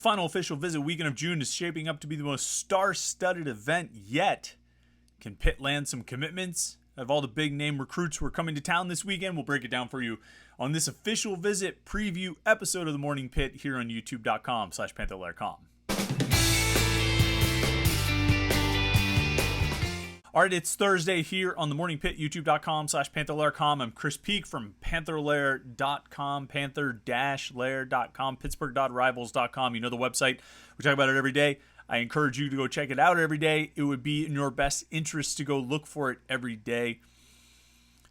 Final official visit weekend of June is shaping up to be the most star-studded event yet. Can Pitt land some commitments? Of all the big-name recruits who are coming to town this weekend, we'll break it down for you on this official visit preview episode of the Morning Pitt here on youtube.com/Panther-Lair.com. All right, it's Thursday here on the Morning Pitt, youtube.com/Panther-Lair.com. I'm Chris Peak from Panther-Lair.com, Panther-Lair.com, Pittsburgh.rivals.com. You know the website. We talk about it every day. I encourage you to go check it out every day. It would be in your best interest to go look for it every day.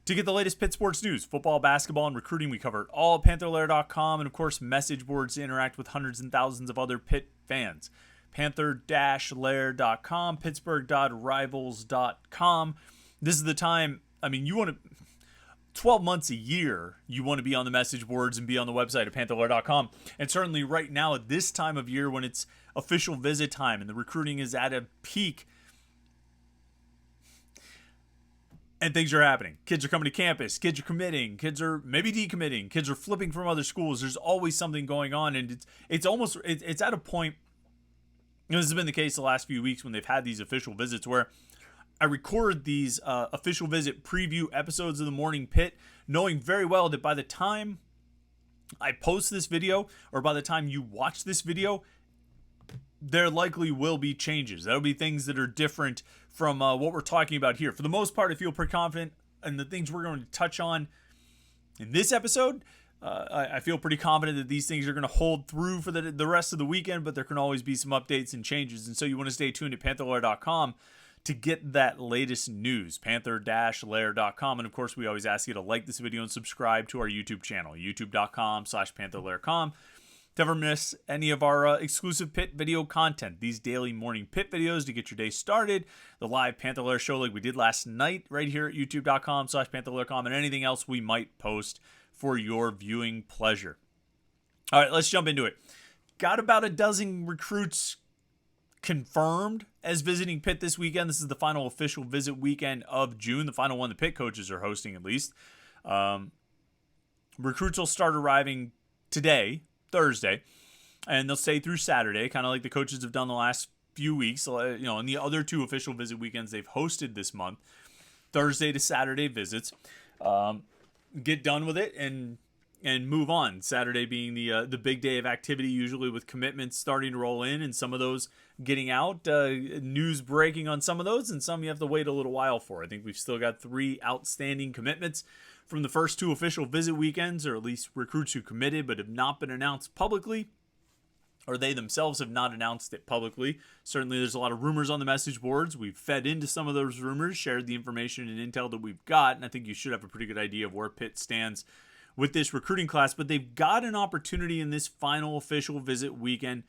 To get the latest Pitt sports news, football, basketball, and recruiting, we cover it all at Panther-Lair.com. And, of course, message boards to interact with hundreds and thousands of other Pitt fans. Panther-Lair.com, Pittsburgh.rivals.com. This is the time, you want to, 12 months a year, you want to be on the message boards and be on the website at Panther-Lair.com. And certainly right now at this time of year when it's official visit time and the recruiting is at a peak and things are happening. Kids are coming to campus. Kids are committing. Kids are maybe decommitting. Kids are flipping from other schools. There's always something going on. And it's at a point. This has been the case the last few weeks when they've had these official visits where I record these official visit preview episodes of the Morning Pitt, knowing very well that by the time I post this video or by the time you watch this video, there likely will be changes. There'll be things that are different from what we're talking about here. For the most part, I feel pretty confident in the things we're going to touch on in this episode. I feel pretty confident that these things are going to hold through for the rest of the weekend, but there can always be some updates and changes. And so you want to stay tuned at Panther-Lair.com to get that latest news, Panther-Lair.com. And of course, we always ask you to like this video and subscribe to our YouTube channel, youtube.com/Panther-Lair.com. To never miss any of our exclusive Pitt video content, these daily Morning Pitt videos to get your day started, the live Panther-Lair show like we did last night right here at youtube.com/Panther-Lair.com, and anything else we might post for your viewing pleasure. All right, let's jump into it. Got about a dozen recruits confirmed as visiting Pitt this weekend. This is the final official visit weekend of June, the final one the Pitt coaches are hosting at least. Recruits will start arriving today, Thursday, and they'll stay through Saturday, kind of like the coaches have done the last few weeks. In the other two official visit weekends they've hosted this month, Thursday to Saturday visits. Get done with it and move on. Saturday being the big day of activity, usually with commitments starting to roll in and some of those getting out, news breaking on some of those, and some you have to wait a little while for. I think we've still got 3 outstanding commitments from the first 2 official visit weekends, or at least recruits who committed but have not been announced publicly, or they themselves have not announced it publicly. Certainly there's a lot of rumors on the message boards. We've fed into some of those rumors, shared the information and intel that we've got, and I think you should have a pretty good idea of where Pitt stands with this recruiting class. But they've got an opportunity in this final official visit weekend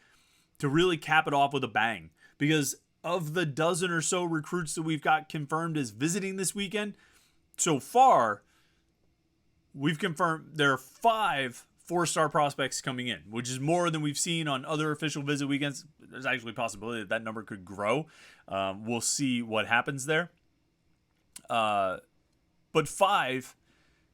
to really cap it off with a bang. Because of the dozen or so recruits that we've got confirmed as visiting this weekend, so far, we've confirmed there are 5 4-star prospects coming in, which is more than we've seen on other official visit weekends. There's actually a possibility that number could grow. We'll see what happens there. But 5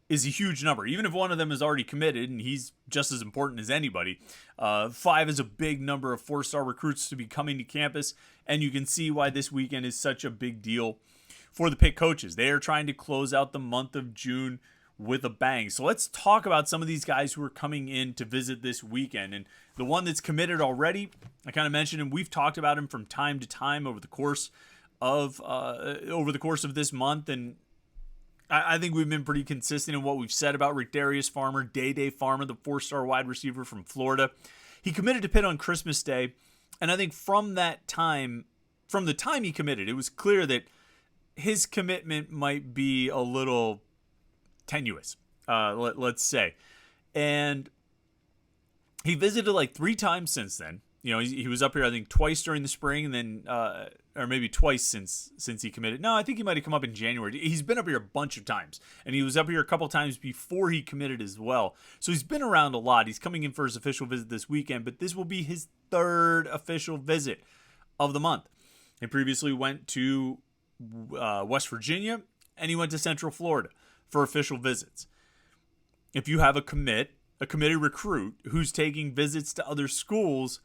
is a huge number. Even if one of them is already committed, and he's just as important as anybody, 5 is a big number of 4-star recruits to be coming to campus, and you can see why this weekend is such a big deal for the Pitt coaches. They are trying to close out the month of June with a bang. So let's talk about some of these guys who are coming in to visit this weekend. And the one that's committed already, I kind of mentioned him. We've talked about him from time to time over the course of this month, and I think we've been pretty consistent in what we've said about Darius Farmer, DayDay Farmer, the 4-star wide receiver from Florida. He committed to Pitt on Christmas Day, and I think from the time he committed, it was clear that his commitment might be a little tenuous, let's say. And he visited like 3 times since then. He was up here, I think, twice during the spring, and then, or maybe twice since he committed. No, I think he might have come up in January. He's been up here a bunch of times, and he was up here a couple times before he committed as well. So he's been around a lot. He's coming in for his official visit this weekend, but this will be his 3rd official visit of the month. He previously went to West Virginia, and he went to Central Florida for official visits. If you have a committed recruit who's taking visits to other schools,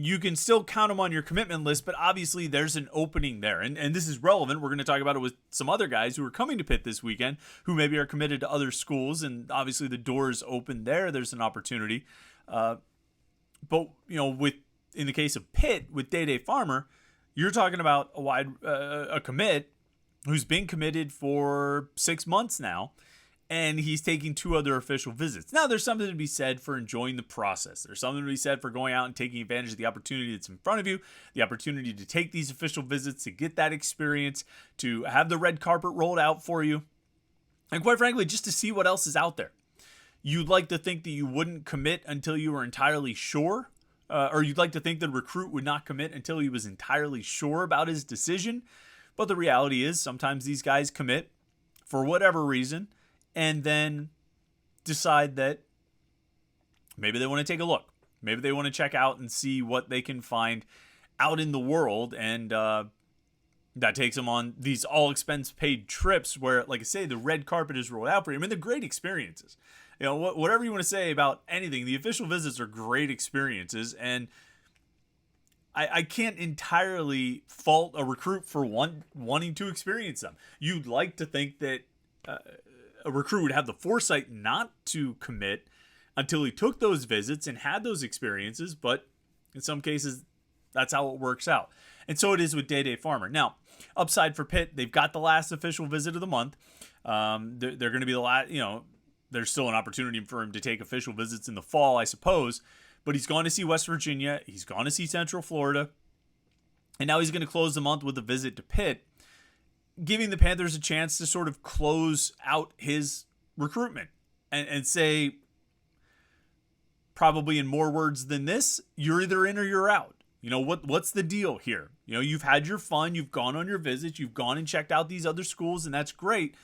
you can still count them on your commitment list, but obviously there's an opening there. And this is relevant. We're going to talk about it with some other guys who are coming to Pitt this weekend who maybe are committed to other schools, and obviously the door is open there. There's an opportunity. But, in the case of Pitt with DayDay Farmer, you're talking about a commit who's been committed for 6 months now, and he's taking 2 other official visits. Now, there's something to be said for enjoying the process. There's something to be said for going out and taking advantage of the opportunity that's in front of you, the opportunity to take these official visits, to get that experience, to have the red carpet rolled out for you, and quite frankly, just to see what else is out there. You'd like to think that you wouldn't commit until you were entirely sure, or you'd like to think that a recruit would not commit until he was entirely sure about his decision. But the reality is sometimes these guys commit for whatever reason and then decide that maybe they want to take a look. Maybe they want to check out and see what they can find out in the world. And that takes them on these all expense paid trips where, like I say, the red carpet is rolled out for you. I mean, they're great experiences. Whatever you want to say about anything, the official visits are great experiences. And I can't entirely fault a recruit for wanting to experience them. You'd like to think that a recruit would have the foresight not to commit until he took those visits and had those experiences, but in some cases, that's how it works out. And so it is with DayDay Farmer. Now, upside for Pitt, they've got the last official visit of the month. They're going to be the last, there's still an opportunity for him to take official visits in the fall, I suppose. But he's gone to see West Virginia. He's gone to see Central Florida. And now he's going to close the month with a visit to Pitt, giving the Panthers a chance to sort of close out his recruitment and say, probably in more words than this, you're either in or you're out. What's the deal here? You've had your fun. You've gone on your visits. You've gone and checked out these other schools, and that's great.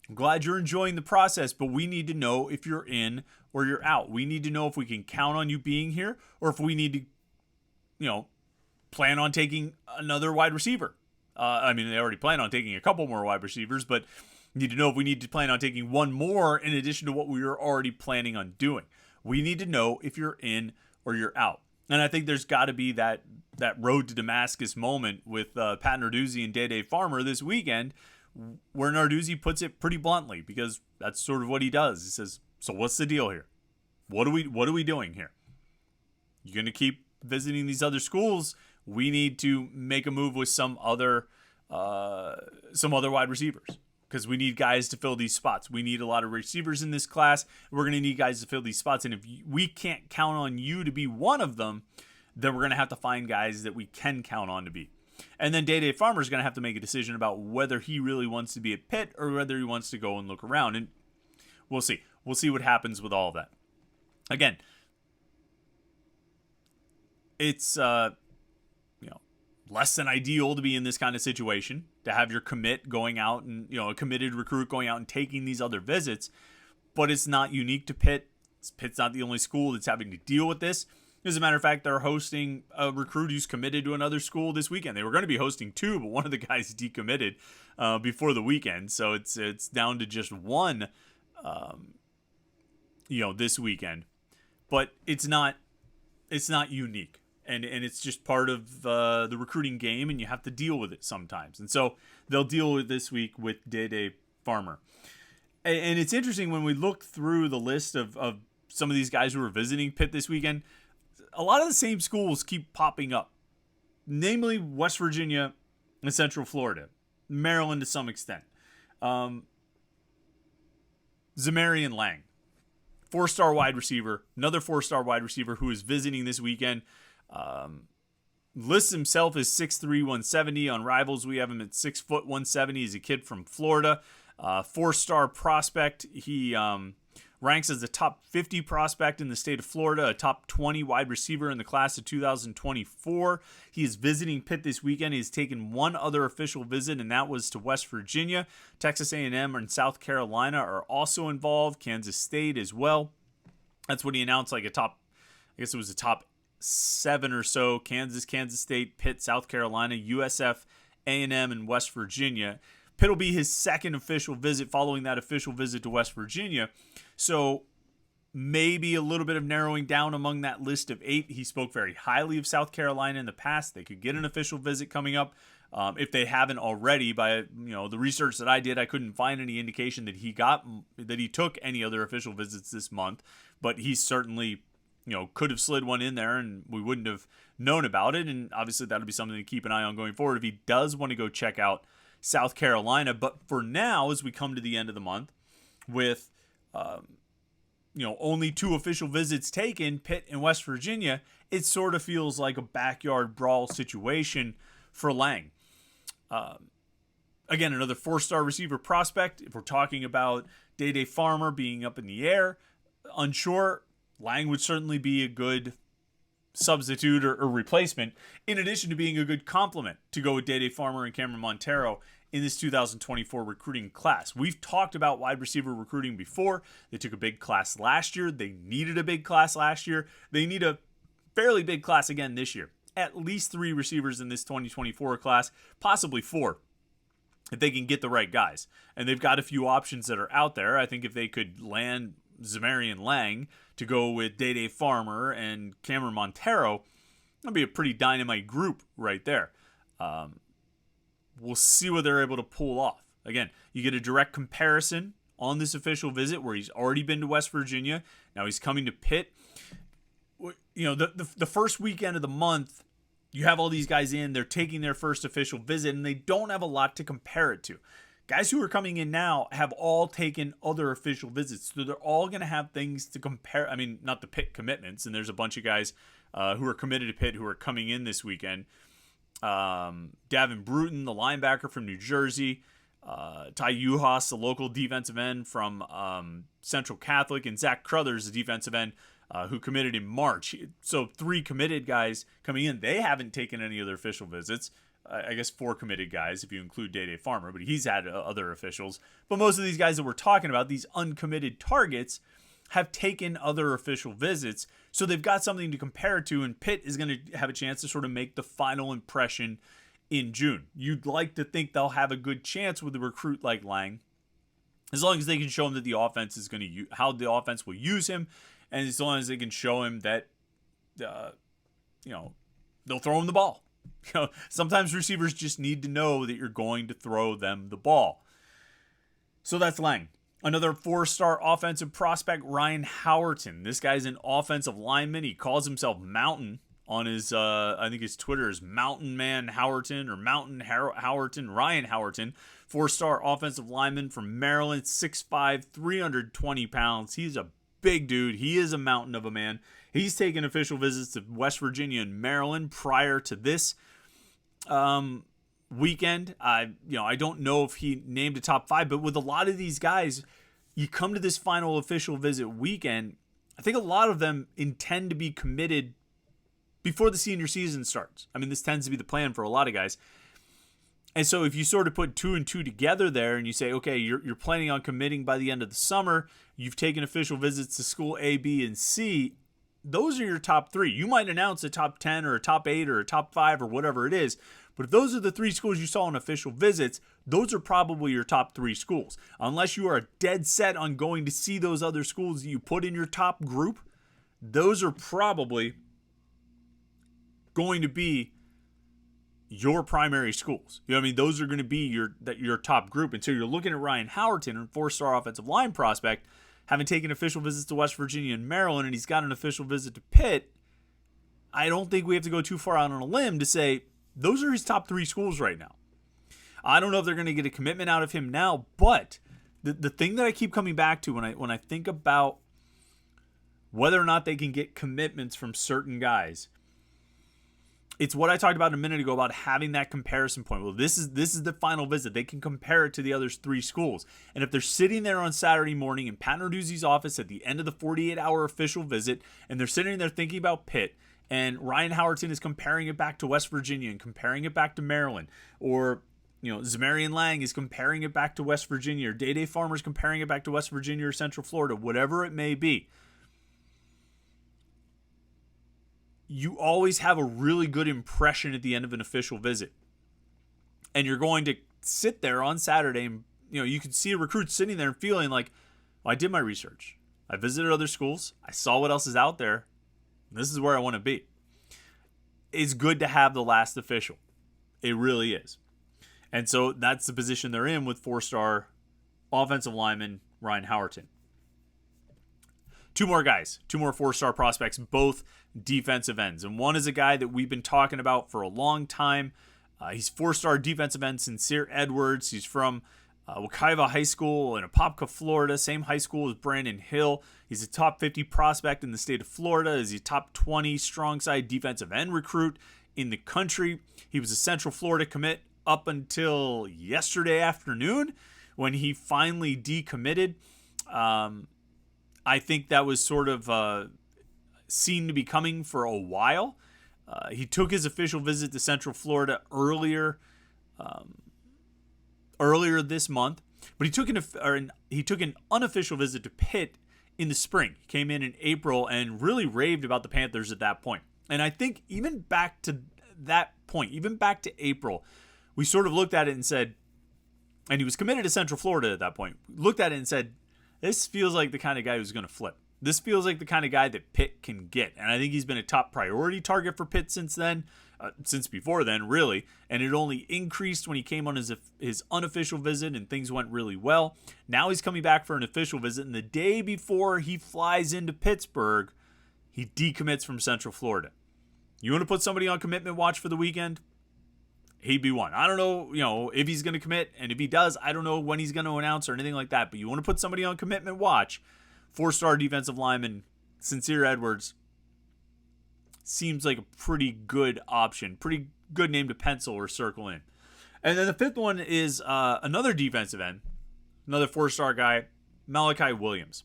I'm glad you're enjoying the process, but we need to know if you're in or you're out. We need to know if we can count on you being here or if we need to, plan on taking another wide receiver. They already plan on taking a couple more wide receivers, but need to know if we need to plan on taking one more in addition to what we were already planning on doing. We need to know if you're in or you're out. And I think there's got to be that road to Damascus moment with Pat Narduzzi and DayDay Farmer this weekend, where Narduzzi puts it pretty bluntly, because that's sort of what he does. He says, so what's the deal here? What are we doing here? You're going to keep visiting these other schools. We need to make a move with some other wide receivers, because we need guys to fill these spots. We need a lot of receivers in this class. We're going to need guys to fill these spots. And if we can't count on you to be one of them, then we're going to have to find guys that we can count on to be. And then DayDay Farmer is going to have to make a decision about whether he really wants to be at Pitt or whether he wants to go and look around. And we'll see. We'll see what happens with all of that. Again, it's less than ideal to be in this kind of situation, to have your commit going out and, a committed recruit going out and taking these other visits. But it's not unique to Pitt. Pitt's not the only school that's having to deal with this. As a matter of fact, they're hosting a recruit who's committed to another school this weekend. They were going to be hosting 2, but one of the guys decommitted before the weekend. So it's down to just one, this weekend. But it's not unique. And it's just part of the recruiting game, and you have to deal with it sometimes. And so they'll deal with it this week with DayDay Farmer. And it's interesting when we look through the list of some of these guys who are visiting Pitt this weekend, a lot of the same schools keep popping up, namely West Virginia and Central Florida, Maryland to some extent. Zamarian Lang, 4-star wide receiver, another 4-star wide receiver who is visiting this weekend. Lists himself as 6'3", 170. On Rivals, we have him at 6 foot 170. He's a kid from Florida. 4-star prospect. He ranks as a top 50 prospect in the state of Florida, a top 20 wide receiver in the class of 2024. He is visiting Pitt this weekend. He's taken one other official visit, and that was to West Virginia. Texas A&M and South Carolina are also involved. Kansas State as well. That's what he announced, like a top 7 or so: Kansas State, Pitt, South Carolina, USF, A&M, and West Virginia. Pitt will be his second official visit following that official visit to West Virginia. So maybe a little bit of narrowing down among that list of 8. He spoke very highly of South Carolina in the past. They could get an official visit coming up. If they haven't already, by the research that I did, I couldn't find any indication that he took any other official visits this month. But he certainly, could have slid one in there, and we wouldn't have known about it. And obviously, that'll be something to keep an eye on going forward if he does want to go check out South Carolina. But for now, as we come to the end of the month, with only 2 official visits taken, Pitt and West Virginia, it sort of feels like a backyard brawl situation for Lang. Again, another 4-star receiver prospect. If we're talking about DayDay Farmer being up in the air, unsure, Lang would certainly be a good substitute or replacement, in addition to being a good complement to go with DayDay Farmer and Cameron Montero in this 2024 recruiting class. We've talked about wide receiver recruiting before. They took a big class last year. They needed a big class last year. They need a fairly big class again this year. At least 3 receivers in this 2024 class, possibly 4, if they can get the right guys. And they've got a few options that are out there. I think if they could land Zamarian Lang to go with DayDay Farmer and Cameron Montero, that'd be a pretty dynamite group right there. We'll see what they're able to pull off. Again, you get a direct comparison on this official visit where he's already been to West Virginia. Now he's coming to Pitt. The first weekend of the month, you have all these guys in, they're taking their first official visit, and they don't have a lot to compare it to. Guys who are coming in now have all taken other official visits, so they're all going to have things to compare. I mean, not the Pitt commitments, and there's a bunch of guys who are committed to Pitt who are coming in this weekend. Davin Bruton, the linebacker from New Jersey, Ty Uhas, the local defensive end from Central Catholic, and Zach Crothers, the defensive end who committed in March. So 3 committed guys coming in. They haven't taken any other official visits. I guess 4 committed guys if you include DayDay Farmer, but he's had other officials. But most of these guys that we're talking about, these uncommitted targets, have taken other official visits. So they've got something to compare it to, and Pitt is going to have a chance to sort of make the final impression in June. You'd like to think they'll have a good chance with a recruit like Lang, as long as they can show him that the offense is going to how the offense will use him, and as long as they can show him that they'll throw him the ball. Sometimes receivers just need to know that you're going to throw them the ball. So that's Lang. Another 4-star offensive prospect, Ryan Howerton. This guy's an offensive lineman. He calls himself Mountain on his, I think his Twitter is Mountain Man Howerton or Mountain Howerton, Ryan Howerton. 4-star offensive lineman from Maryland, 6'5", 320 pounds. He's a big dude. He is a mountain of a man. He's taken official visits to West Virginia and Maryland prior to this weekend. I don't know if he named a top 5, but with a lot of these guys, you come to this final official visit weekend, I think a lot of them intend to be committed before the senior season starts. I mean, this tends to be the plan for a lot of guys. And so if you sort of put 2 and 2 together there and you say, okay, you're planning on committing by the end of the summer, you've taken official visits to school A, B, and C, those are your top 3. You might announce a top 10 or a top 8 or a top 5 or whatever it is, but if those are the 3 schools you saw on official visits, those are probably your top 3 schools. Unless you are dead set on going to see those other schools that you put in your top group, those are probably going to be your primary schools. Those are going to be your top group. And so you're looking at Ryan Howerton, a 4-star offensive line prospect, having taken official visits to West Virginia and Maryland, and he's got an official visit to Pitt. I don't think we have to go too far out on a limb to say those are his top 3 schools right now. I don't know if they're going to get a commitment out of him now, but the thing that I keep coming back to when I think about whether or not they can get commitments from certain guys, it's what I talked about a minute ago about having that comparison point. Well, this is the final visit. They can compare it to the other 3 schools. And if they're sitting there on Saturday morning in Pat Narduzzi's office at the end of the 48-hour official visit, and they're sitting there thinking about Pitt, and Ryan Howerton is comparing it back to West Virginia and comparing it back to Maryland, or Zamarian Lang is comparing it back to West Virginia, or DayDay Farmer is comparing it back to West Virginia or Central Florida, whatever it may be, you always have a really good impression at the end of an official visit. And you're going to sit there on Saturday and, you can see a recruit sitting there and feeling like, well, I did my research. I visited other schools. I saw what else is out there. This is where I want to be. It's good to have the last official. It really is. And so that's the position they're in with 4-star offensive lineman Ryan Howerton. Two more guys, 2 more 4-star prospects, both defensive ends. And one is a guy that we've been talking about for a long time. He's 4-star defensive end Sincere Edwards. He's from Wekiva High School in Apopka, Florida. Same high school as Brandon Hill. He's a top 50 prospect in the state of Florida. He's a top 20 strong side defensive end recruit in the country. He was a Central Florida commit up until yesterday afternoon when he finally decommitted. I think that was sort of seen to be coming for a while. He took his official visit to Central Florida earlier this month, but he took an unofficial visit to Pitt in the spring. He came in April and really raved about the Panthers at that point. And I think even back to that point, even back to April, we sort of looked at it and said, and he was committed to Central Florida at that point, looked at it and said, this feels like the kind of guy who's going to flip. This feels like the kind of guy that Pitt can get. And I think he's been a top priority target for Pitt since then, since before then, really. And it only increased when he came on his unofficial visit and things went really well. Now he's coming back for an official visit. And the day before he flies into Pittsburgh, he decommits from Central Florida. You want to put somebody on commitment watch for the weekend? He'd be one. I don't know, if he's going to commit. And if he does, I don't know when he's going to announce or anything like that. But you want to put somebody on commitment watch. 4-star defensive lineman Sincere Edwards seems like a pretty good option. Pretty good name to pencil or circle in. And then the fifth one is another defensive end. Another 4-star guy, Malachi Williams.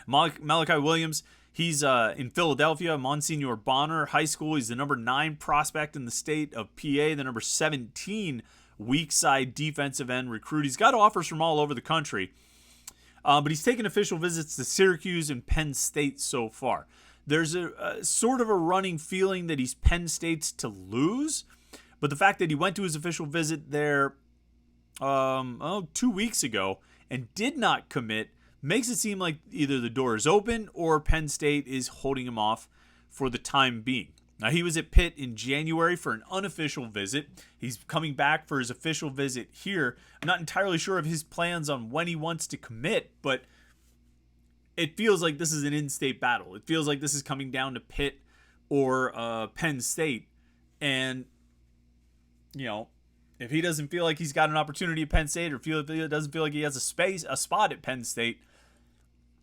Malachi Williams, he's in Philadelphia, Monsignor Bonner High School. He's the number 9 prospect in the state of PA, the number 17 weak side defensive end recruit. He's got offers from all over the country. But he's taken official visits to Syracuse and Penn State so far. There's a sort of a running feeling that he's Penn State's to lose. But the fact that he went to his official visit there 2 weeks ago and did not commit makes it seem like either the door is open or Penn State is holding him off for the time being. Now, he was at Pitt in January for an unofficial visit. He's coming back for his official visit here. I'm not entirely sure of his plans on when he wants to commit, but it feels like this is an in-state battle. It feels like this is coming down to Pitt or Penn State. And, if he doesn't feel like he's got an opportunity at Penn State or doesn't feel like he has a spot at Penn State,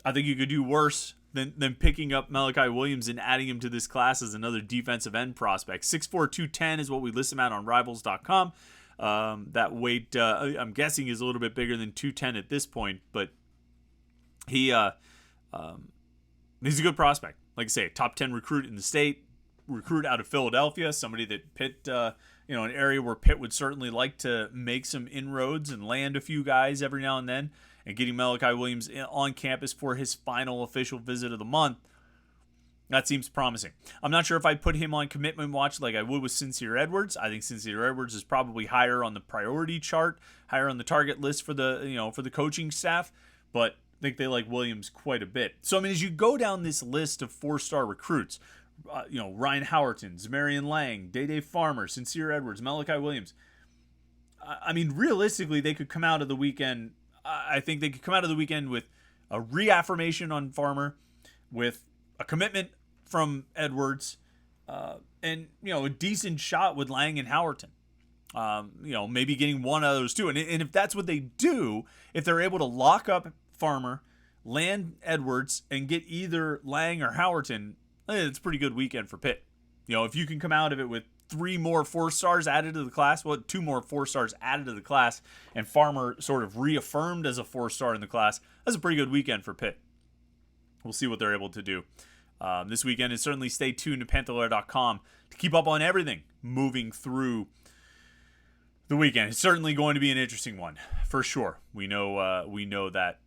I think you could do worse than picking up Malachi Williams and adding him to this class as another defensive end prospect. 6'4", 210 is what we list him at on Rivals.com. That weight, I'm guessing, is a little bit bigger than 210 at this point, but he's a good prospect. Like I say, top 10 recruit in the state, recruit out of Philadelphia, somebody that Pitt, an area where Pitt would certainly like to make some inroads and land a few guys every now and then. And getting Malachi Williams on campus for his final official visit of the month, that seems promising. I'm not sure if I'd put him on commitment watch like I would with Sincere Edwards. I think Sincere Edwards is probably higher on the priority chart, higher on the target list for the coaching staff, but I think they like Williams quite a bit. So, as you go down this list of 4-star recruits, Ryan Howerton, Zamarian Lang, DayDay Farmer, Sincere Edwards, Malachi Williams, realistically, they could come out of the weekend. I think they could come out of the weekend with a reaffirmation on Farmer, with a commitment from Edwards, and a decent shot with Lang and Howerton. Maybe getting one of those two. And if that's what they do, if they're able to lock up Farmer, land Edwards, and get either Lang or Howerton, it's a pretty good weekend for Pitt. If you can come out of it with 3 more 4-stars added to the class, 2 more 4-stars added to the class, and Farmer sort of reaffirmed as a 4-star in the class, that's a pretty good weekend for Pitt. We'll see what they're able to do this weekend, and certainly stay tuned to Panther-Lair.com to keep up on everything moving through the weekend. It's certainly going to be an interesting one, for sure. We know that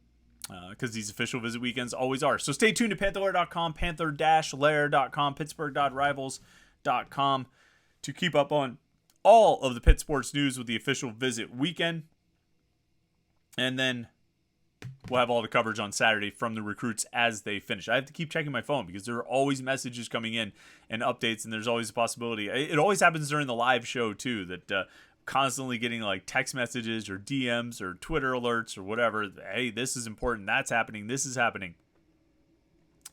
because these official visit weekends always are. So stay tuned to Panther-Lair.com, Panther-Lair.com, Pittsburgh.rivals.com to keep up on all of the Pitt sports news with the official visit weekend. And then we'll have all the coverage on Saturday from the recruits as they finish. I have to keep checking my phone because there are always messages coming in and updates, and there's always a possibility. It always happens during the live show too, that constantly getting like text messages or DMs or Twitter alerts or whatever. Hey, this is important. That's happening. This is happening.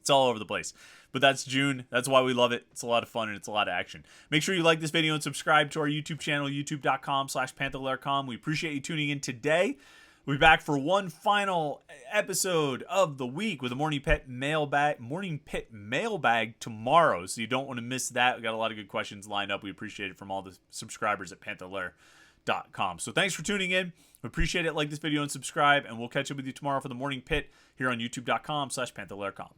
It's all over the place. But that's June. That's why we love it. It's a lot of fun and it's a lot of action. Make sure you like this video and subscribe to our YouTube channel, youtube.com/Panther-Lair.com. We appreciate you tuning in today. We'll be back for one final episode of the week with a Morning Pitt mailbag tomorrow. So you don't want to miss that. We got a lot of good questions lined up. We appreciate it from all the subscribers at Panther-Lair.com. So thanks for tuning in. We appreciate it. Like this video and subscribe, and we'll catch up with you tomorrow for the Morning Pitt here on youtube.com/Panther-Lair.com.